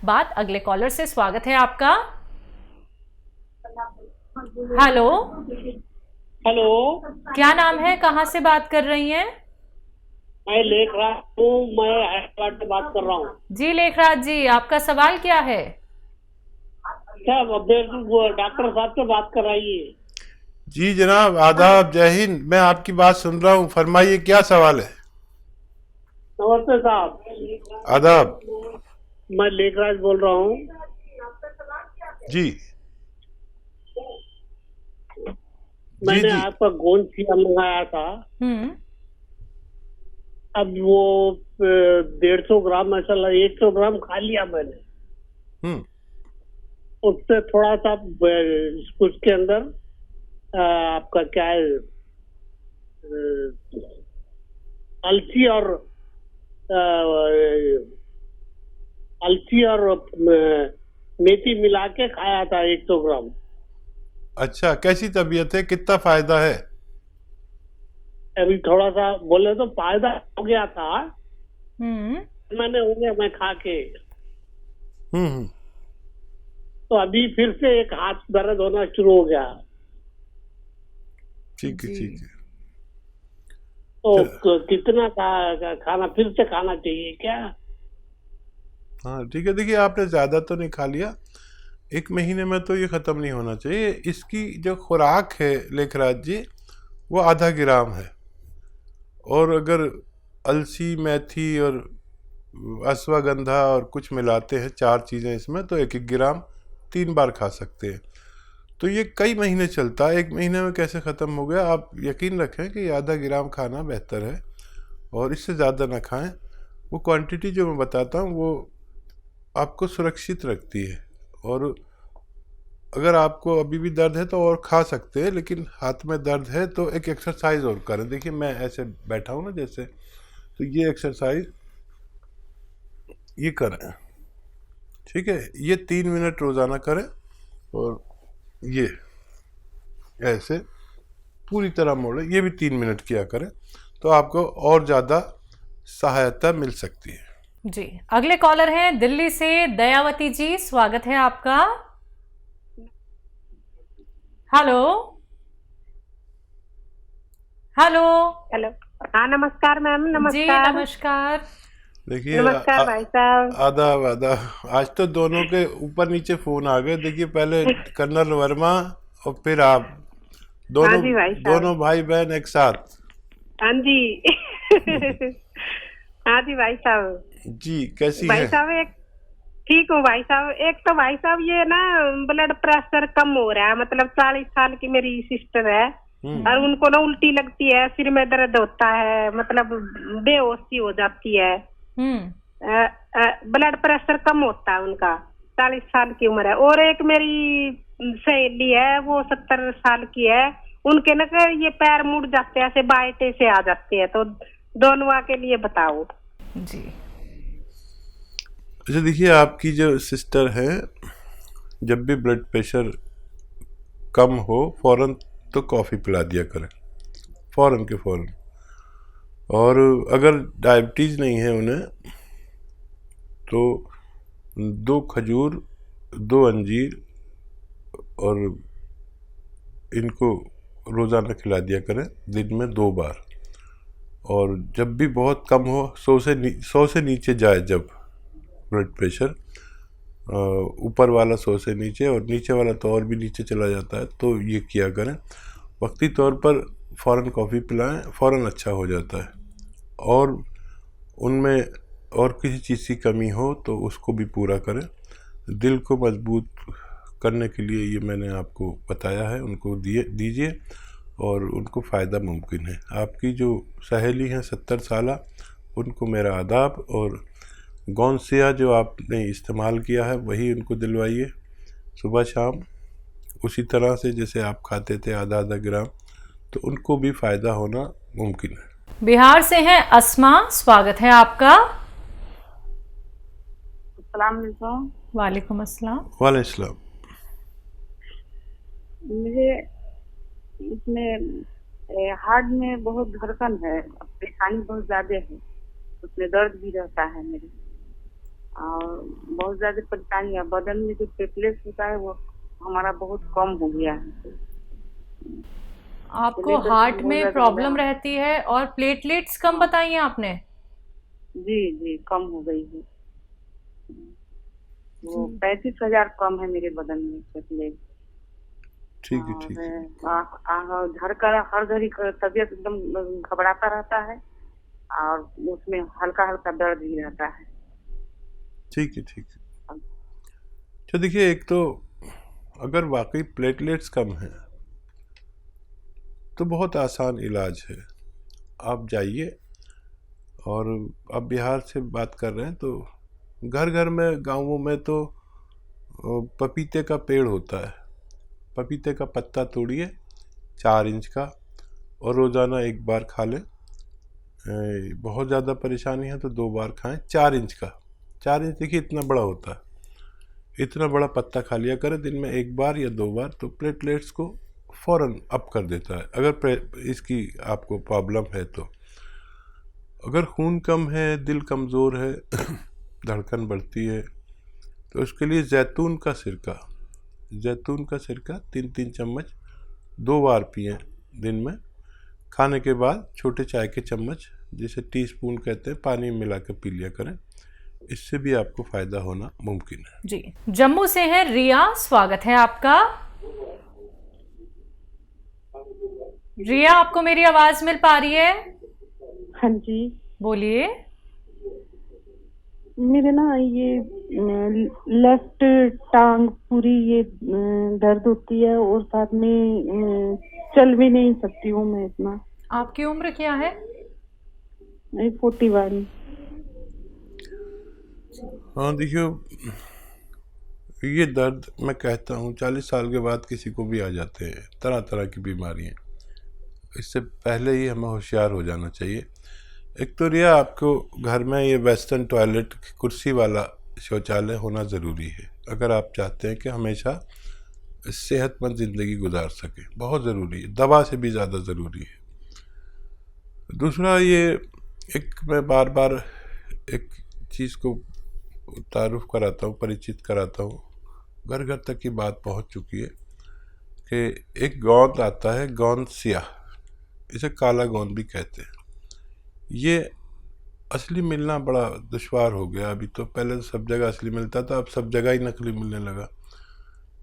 बात अगले कॉलर से। स्वागत है आपका। हेलो, हेलो, क्या नाम है, कहाँ से बात कर रही हैं? मैं लेखराज हूँ। मैं हैदराबाद से बात कर रहा हूँ। जी लेखराज जी, आपका सवाल क्या है? क्या डॉक्टर साहब से बात कराइए। जी जनाब, आदाब, जय हिंद। मैं आपकी बात सुन रहा हूँ, फरमाइए क्या सवाल है। नमस्ते साहब। आदाब। मैं लेखराज बोल रहा हूँ। जी जी मैंने जी। आपका गोंद चीरा मंगाया था। अब वो 150 ग्राम ऐसा 100 ग्राम खा लिया मैंने। हम्म। उससे थोड़ा सा उसके अंदर आपका क्या है, अलसी और मेथी मिला के खाया था 100 ग्राम। अच्छा, कैसी तबीयत है, कितना फायदा है? अभी थोड़ा सा बोले तो फायदा हो गया था। मैंने हो गया मैं खा के। हम्म। तो अभी फिर से एक हाथ दर्द होना शुरू हो गया। ठीक है ठीक है। तो कितना खाना फिर से खाना चाहिए क्या? हाँ ठीक है, देखिए आपने ज़्यादा तो नहीं खा लिया, 1 महीने में तो ये ख़त्म नहीं होना चाहिए। इसकी जो खुराक है लेखराज जी, वो आधा ग्राम है। और अगर अलसी, मेथी और अश्वगंधा और कुछ मिलाते हैं, 4 चीज़ें इसमें, तो 1-1 ग्राम 3 बार खा सकते हैं। तो ये कई महीने चलता है, 1 महीने में कैसे ख़त्म हो गया। आप यकीन रखें कि आधा ग्राम खाना बेहतर है और इससे ज़्यादा ना खाएं। वो क्वांटिटी जो मैं बताता हूँ वो आपको सुरक्षित रखती है। और अगर आपको अभी भी दर्द है तो और खा सकते हैं, लेकिन हाथ में दर्द है तो एक एक्सरसाइज और करें। देखिए मैं ऐसे बैठा हूँ ना जैसे, तो ये एक्सरसाइज ये करें, ठीक है। ये 3 मिनट रोज़ाना करें और ये ऐसे पूरी तरह मोड़े, ये भी 3 मिनट किया करें, तो आपको और ज़्यादा सहायता मिल सकती है। जी, अगले कॉलर हैं दिल्ली से दयावती जी, स्वागत है आपका। Hello hello. हेलो, हाँ नमस्कार मैम। जी नमस्कार। नमस्कार। देखिए नमस्कार भाई साहब। आदाब आदाब। आज तो दोनों के ऊपर नीचे फ़ोन आ गए। देखिए पहले कर्नल वर्मा और फिर आप, हाँ दोनों जी भाई साहब। दोनों भाई बहन एक साथ। हाँ जी। हाँ जी भाई साहब। जी कैसी भाई हैं? साहब एक ठीक हूँ भाई साहब। एक तो भाई साहब ये ना ब्लड प्रेशर कम हो रहा है, मतलब 40 साल की मेरी सिस्टर है और उनको ना उल्टी लगती है, सिर में दर्द होता है, मतलब बेहोशी हो जाती है। ब्लड प्रेशर कम होता है उनका, 40 साल की उम्र है। और एक मेरी सहेली है, वो 70 साल की है, उनके ना ये पैर मुड़ जाते हैं, ऐसे बाएं से आ जाते हैं। तो दोनों के लिए बताओ जी। अच्छा देखिए, आपकी जो सिस्टर है, जब भी ब्लड प्रेशर कम हो फौरन तो कॉफ़ी पिला दिया करें, फ़ौरन के फ़ौरन। और अगर डायबिटीज़ नहीं है उन्हें तो 2 खजूर, 2 अंजीर और इनको रोज़ाना खिला दिया करें, दिन में 2 बार। और जब भी बहुत कम हो, 100 से नीचे जाए जब ब्लड प्रेशर, ऊपर वाला 100 से नीचे और नीचे वाला तो और भी नीचे चला जाता है, तो ये किया करें। वक्ती तौर पर फ़ौरन कॉफ़ी पिलाएं, फ़ौरन अच्छा हो जाता है। और उनमें और किसी चीज़ की कमी हो तो उसको भी पूरा करें। दिल को मजबूत करने के लिए ये मैंने आपको बताया है, उनको दीजिए और उनको फ़ायदा मुमकिन है। आपकी जो सहेली हैं 70 साला, उनको मेरा आदाब। और गौनसिया जो आपने इस्तेमाल किया है वही उनको दिलवाइए सुबह शाम, उसी तरह से जैसे आप खाते थे आधा ग्राम, तो उनको भी फ़ायदा होना मुमकिन है। बिहार से हैं अस्मा, स्वागत है आपका। अस्सलाम वालेकुम। वालेकुम अस्सलाम। वालेकुम अस्सलाम। मुझे इसमें हार्ट में बहुत धड़कन है, परेशानी बहुत ज्यादा है, उसमें दर्द भी रहता है मेरे। और बहुत ज्यादा परेशानी है। बदन में जो प्लेटलेट्स होता है वो हमारा बहुत कम हो गया है। आपको प्लेटलेट्स हार्ट बहुत में ज्यादा प्रॉब्लम बढ़ा। रहती है और प्लेटलेट्स कम बताई हैं आपने? जी जी, कम हो गई है। वो 35,000 कम है मेरे बदन में प्लेटलेट। ठीक है, ठीक है, हर घड़ी तबीयत एकदम घबराता रहता है और उसमें हल्का हल्का दर्द भी रहता है। ठीक है, ठीक है। तो देखिए, एक तो अगर वाकई प्लेटलेट्स कम हैं तो बहुत आसान इलाज है। आप जाइए, और आप बिहार से बात कर रहे हैं तो घर घर में, गांवों में तो पपीते का पेड़ होता है। पपीते का पत्ता तोड़िए 4 इंच का, और रोज़ाना एक बार खा लें। बहुत ज़्यादा परेशानी है तो 2 बार खाएं। 4 इंच का, 4 इंच देखिए इतना बड़ा होता है। इतना बड़ा पत्ता खा लिया करें दिन में 1 बार या 2 बार, तो प्लेटलेट्स को फ़ौरन अप कर देता है। अगर इसकी आपको प्रॉब्लम है तो, अगर खून कम है, दिल कमज़ोर है, धड़कन बढ़ती है, तो उसके लिए जैतून का सिरका 3-3 चम्मच 2 बार पिएं दिन में। खाने के बाद छोटे चाय के चम्मच, जिसे टीस्पून कहते हैं, पानी में मिला कर पी लिया करें। इससे भी आपको फ़ायदा होना मुमकिन है। जी, जम्मू से है रिया, स्वागत है आपका। रिया, आपको मेरी आवाज मिल पा रही है? हाँ जी, बोलिए। मेरे ना ये लेफ्ट टांग पूरी ये दर्द होती है और साथ में चल भी नहीं सकती हूँ मैं इतना। आपकी उम्र क्या है? 41। हाँ देखियो, ये दर्द मैं कहता हूँ 40 साल के बाद किसी को भी आ जाते हैं, तरह तरह की बीमारियाँ। इससे पहले ही हमें होशियार हो जाना चाहिए। एक तो रिया, आपको घर में ये वेस्टर्न टॉयलेट, कुर्सी वाला शौचालय होना ज़रूरी है, अगर आप चाहते हैं कि हमेशा सेहतमंद ज़िंदगी गुजार सकें। बहुत ज़रूरी है, दवा से भी ज़्यादा ज़रूरी है। दूसरा, ये एक मैं बार बार एक चीज़ को तारुफ कराता हूँ, परिचित कराता हूँ, घर घर तक की बात पहुँच चुकी है कि एक गोंद आता है, गोंद सियाह, इसे काला गोंद भी कहते हैं। ये असली मिलना बड़ा दुश्वार हो गया अभी तो। पहले तो सब जगह असली मिलता था, अब सब जगह ही नकली मिलने लगा।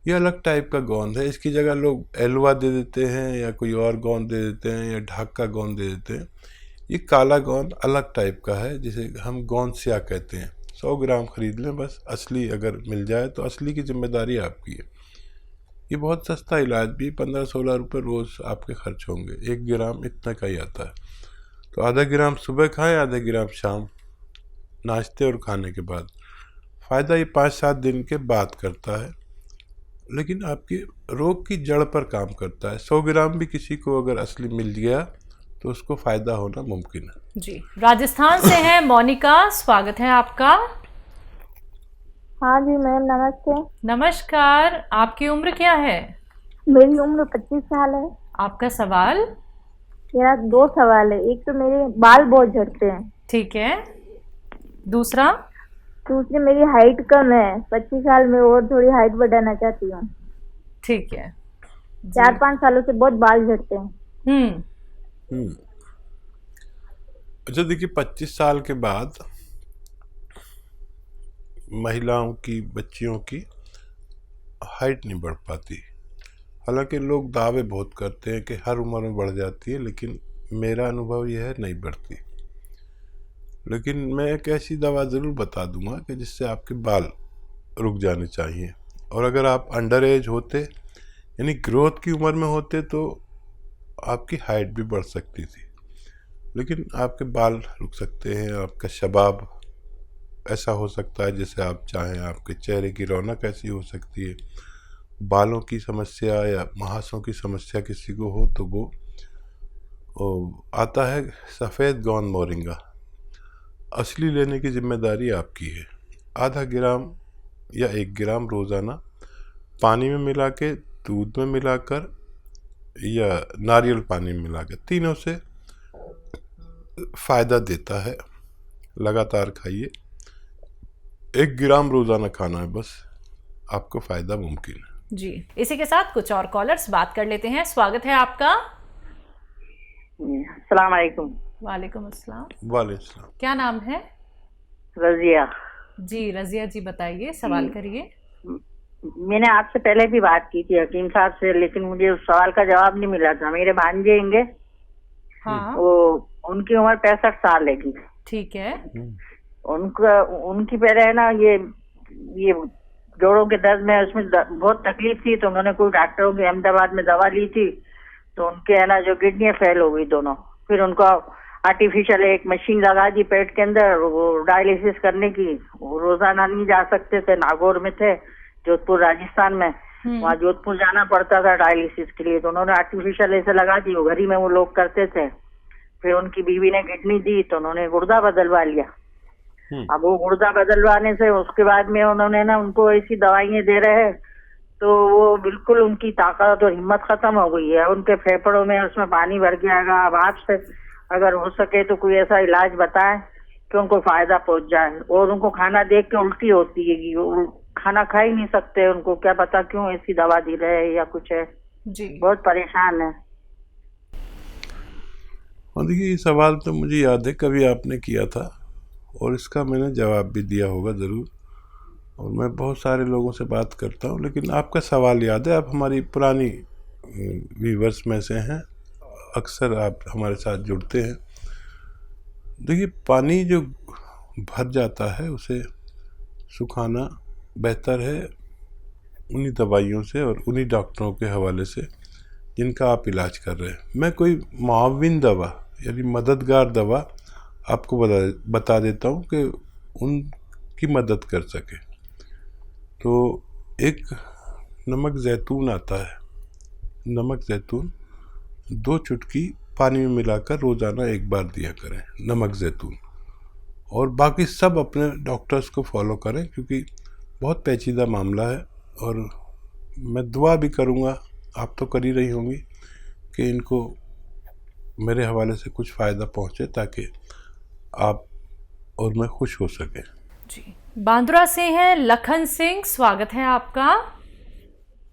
ये अलग टाइप का गोंद है। इसकी जगह लोग एलवा दे देते हैं, या कोई और गोंद दे देते हैं, या ढाका गोंद दे देते हैं। ये काला गोंद अलग टाइप का है, जिसे हम गोंद सियाह कहते हैं। 100 ग्राम खरीद लें बस। असली अगर मिल जाए तो असली की जिम्मेदारी आपकी है। ये बहुत सस्ता इलाज भी, 15-16 रुपये रोज़ आपके खर्च होंगे। 1 ग्राम इतना का ही आता है। तो आधा ग्राम सुबह खाएं, आधा ग्राम शाम, नाश्ते और खाने के बाद। फ़ायदा ये 5-7 दिन के बाद करता है, लेकिन आपके रोग की जड़ पर काम करता है। 100 ग्राम भी किसी को अगर असली मिल गया तो उसको फ़ायदा होना मुमकिन है। जी, राजस्थान से है मोनिका, स्वागत है आपका। हाँ जी मैम, नमस्ते। नमस्कार, आपकी उम्र क्या है? मेरी उम्र 25 साल है। आपका सवाल? मेरा 2 सवाल है। एक तो मेरे बाल बहुत झड़ते हैं। ठीक है। दूसरा? दूसरी, मेरी हाइट कम है। 25 साल में और थोड़ी हाइट बढ़ाना चाहती हूँ। ठीक है। 4-5 सालों से बहुत बाल झड़ते हैं। अच्छा देखिए, 25 साल के बाद महिलाओं की, बच्चियों की हाइट नहीं बढ़ पाती। हालांकि लोग दावे बहुत करते हैं कि हर उम्र में बढ़ जाती है, लेकिन मेरा अनुभव यह है नहीं बढ़ती। लेकिन मैं एक ऐसी दवा ज़रूर बता दूंगा कि जिससे आपके बाल रुक जाने चाहिए। और अगर आप अंडर एज होते, यानी ग्रोथ की उम्र में होते, तो आपकी हाइट भी बढ़ सकती थी, लेकिन आपके बाल रुक सकते हैं। आपका शबाब ऐसा हो सकता है जैसे आप चाहें। आपके चेहरे की रौनक ऐसी हो सकती है। बालों की समस्या या महासों की समस्या किसी को हो तो वो आता है सफ़ेद गोंद मोरिंगा। असली लेने की जिम्मेदारी आपकी है। आधा ग्राम या 1 ग्राम रोज़ाना पानी में मिला के, दूध में मिलाकर, या नारियल पानी में मिलाकर, तीनों से फ़ायदा देता है। लगातार खाइए। 1 ग्राम रोज़ाना खाना है, बस आपको फ़ायदा मुमकिन है। जी, इसी के साथ कुछ और कॉलर्स बात कर लेते हैं। स्वागत है आपका। अस्सलाम वालेकुम। वालेकुम अस्सलाम। वालेकुम सलाम। क्या नाम है? रजिया। जी रजिया जी, बताइए, सवाल करिए। मैंने आपसे पहले भी बात की थी हकीम साहब से, लेकिन मुझे उस सवाल का जवाब नहीं मिला था। मेरे भांजे होंगे, हाँ, वो उनकी उम्र 65 साल है। ठीक है। उनकी पहले है ना ये जोड़ों के दर्द में उसमें बहुत तकलीफ थी, तो उन्होंने कोई डॉक्टरों की अहमदाबाद में दवा ली थी, तो उनके है ना जो किडनी फेल हो गई दोनों। फिर उनको आर्टिफिशियल एक मशीन लगा दी पेट के अंदर, वो डायलिसिस करने की। वो रोजाना नहीं जा सकते थे, नागौर में थे, जोधपुर राजस्थान में, वहाँ जोधपुर जाना पड़ता था डायलिसिस के लिए, तो उन्होंने आर्टिफिशियल ऐसे लगा दी। वो घर ही में वो लोग करते थे। फिर उनकी बीवी ने किडनी दी, तो उन्होंने गुर्दा बदलवा लिया। अब वो गुर्दा बदलवाने से उसके बाद में उन्होंने ना उनको ऐसी दवाइयाँ दे रहे हैं, तो वो बिल्कुल उनकी ताकत और हिम्मत खत्म हो गई है। उनके फेफड़ों में उसमें पानी भर गया। अब आपसे अगर हो सके तो कोई ऐसा इलाज बताएं कि उनको फायदा पहुंच जाए। और उनको खाना देख के उल्टी होती है, वो खाना खा ही नहीं सकते। उनको क्या पता क्यों ऐसी दवा दी रहे या कुछ है। जी, बहुत परेशान है। और देखिए, ये सवाल तो मुझे याद है कभी आपने किया था, और इसका मैंने जवाब भी दिया होगा ज़रूर। और मैं बहुत सारे लोगों से बात करता हूँ, लेकिन आपका सवाल याद है। आप हमारी पुरानी व्यूवर्स में से हैं, अक्सर आप हमारे साथ जुड़ते हैं। देखिए, पानी जो भर जाता है उसे सुखाना बेहतर है उन्हीं दवाइयों से और उन्हीं डॉक्टरों के हवाले से जिनका आप इलाज कर रहे हैं। मैं कोई मुआविन दवा यानी मददगार दवा आपको बता देता हूँ कि उनकी मदद कर सके। तो एक नमक ज़ैतून आता है, नमक ज़ैतून 2 चुटकी पानी में मिलाकर रोज़ाना 1 बार दिया करें, नमक ज़ैतून। और बाकी सब अपने डॉक्टर्स को फॉलो करें, क्योंकि बहुत पेचीदा मामला है। और मैं दुआ भी करूँगा, आप तो कर ही रही होंगी, कि इनको मेरे हवाले से कुछ फ़ायदा पहुँचे ताकि आप और मैं खुश हो सकें। जी, बांद्रा से हैं लखन सिंह, स्वागत है आपका।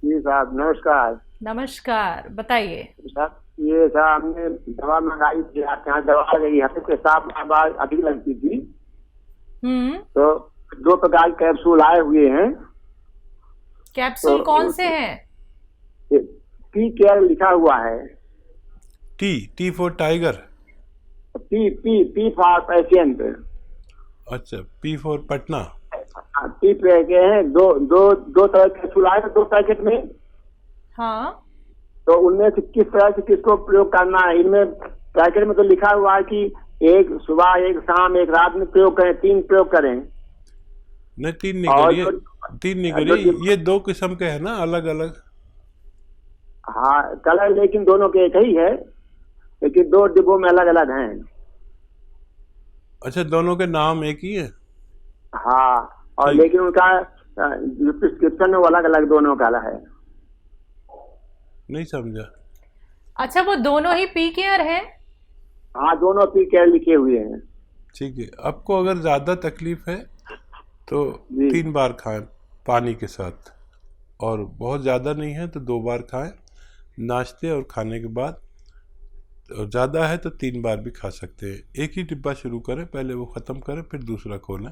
जी साहब, नमस्कार। नमस्कार, बताइए। साहब, ये साहब हमने दवा मंगाई थी आपके यहाँ, दवा गई हफ्ते के साथ आवाज अभी लगती थी, तो 2 प्रकार के कैप्सूल आए हुए हैं। कैप्सूल तो कौन से हैं? टी केयर लिखा हुआ है। T for tiger. P for patient. अच्छा, पी फॉर पटना। टी पे के हैं दो तरह के कैप्सूल आए 2 पैकेट में। हाँ, तो उनमें से किस तरह से किसको प्रयोग करना है? इनमें पैकेट में तो लिखा हुआ है कि 1 सुबह, 1 शाम, 1 रात में प्रयोग करें, 3 प्रयोग करें। नहीं, 3 नहीं करिए, 3 नहीं करिए। ये 2 किस्म के हैं ना, अलग अलग। हाँ, कलर लेकिन दोनों के एक ही है, लेकिन 2 डिब्बों में अलग अलग हैं। अच्छा, दोनों के नाम एक ही है? हाँ, और लेकिन उनका जो प्रिस्क्रिप्शन है वो अलग अलग दोनों का है। नहीं समझा। अच्छा, वो दोनों ही पी केयर है? हाँ, दोनों पी केयर लिखे हुए हैं। ठीक है। आपको अगर ज़्यादा तकलीफ है तो 3 बार खाएं पानी के साथ, और बहुत ज़्यादा नहीं है तो 2 बार खाएं नाश्ते और खाने के बाद, और ज़्यादा है तो 3 बार भी खा सकते हैं। एक ही डिब्बा शुरू करें, पहले वो ख़त्म करें, फिर दूसरा खोलें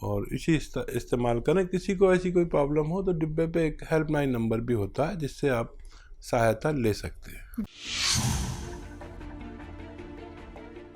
और इसी इस्तेमाल करें। किसी को ऐसी कोई प्रॉब्लम हो तो डिब्बे पे एक हेल्पलाइन नंबर भी होता है जिससे आप सहायता ले सकते हैं।